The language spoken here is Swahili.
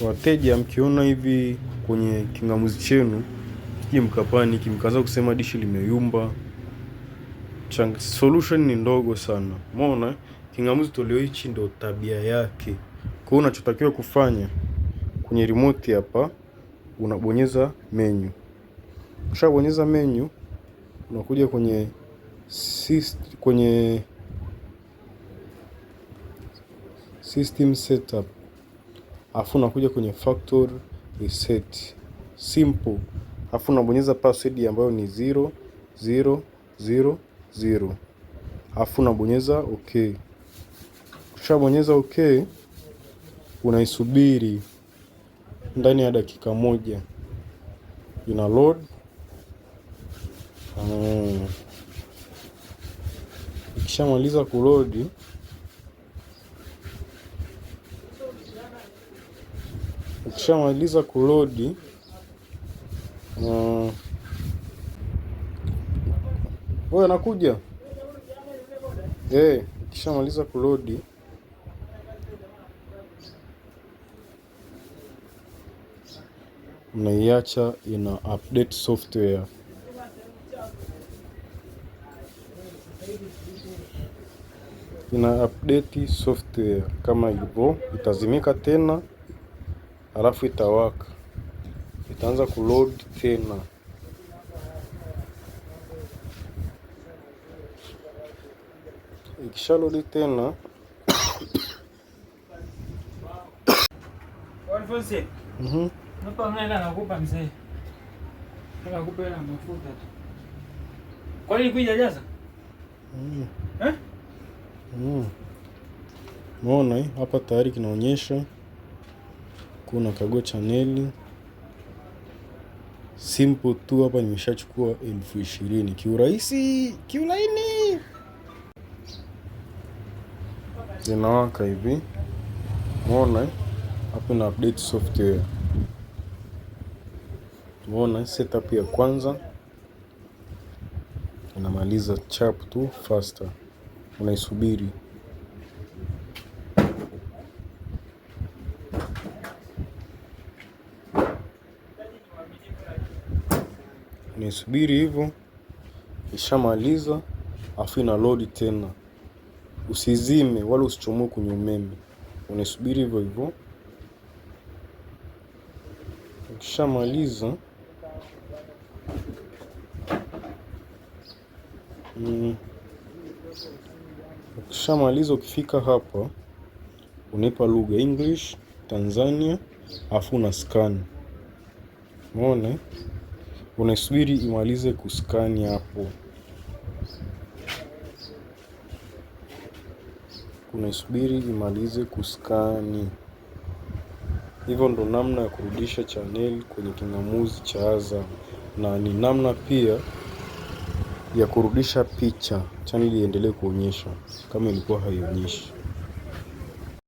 Wateja, mkiona hivi kwenye kingamuzi chenu kiji mkapaniki mkaanza kusema dishi limeyumba, solution ni ndogo sana. Umeona, kingamuzi toleo hichi ndo tabia yake. Kwa hiyo unachotakiwa kufanya, kwenye remote hapa unabonyeza menu. Ukishabonyeza menu unakuja kwenye system setup, afu unakuja kwenye factory reset simple, afu unabonyeza password ambayo ni 0000, afu unabonyeza okay. Ukishabonyeza okay, unaisubiri ndani ya dakika moja ina load. Ikishamaliza kuload, wewe anakuja ikishamaliza kuload mnaiacha ina update software. Ina update software kama hivyo, itazimika tena alafu itawaka, itaanza kuload tena. Ikisha load tena Hapa mnaenda nakupa mzee. Nakupa hela mafuta tu. Kwa nini kuja jaza? Umeona hapa tayari kinaonyesha kuna kagua chaneli simple tu. Hapa nimeshachukua 20,000 kiurahisi, kiulaini. Zinawaka hivi. Umeona hapa na update software. Umeona setup ya kwanza inamaliza chap tu faster, unaisubiri. Unaisubiri hivyo, ishamaliza afu ina load tena. Usizime wala usichomoe kwenye umeme, unaisubiri hivyo hivyo. Ukishamaliza ukifika hapa unipa lugha English, Tanzania, afu una scan. Umeona, unaisubiri imalize kuskani hapo. Unaisubiri imalize kuskani. Hivyo ndo namna ya kurudisha channel kwenye kingamuzi cha Azam, na ni namna pia ya kurudisha picha channel iendelee kuonyesha kama ilikuwa haionyeshi.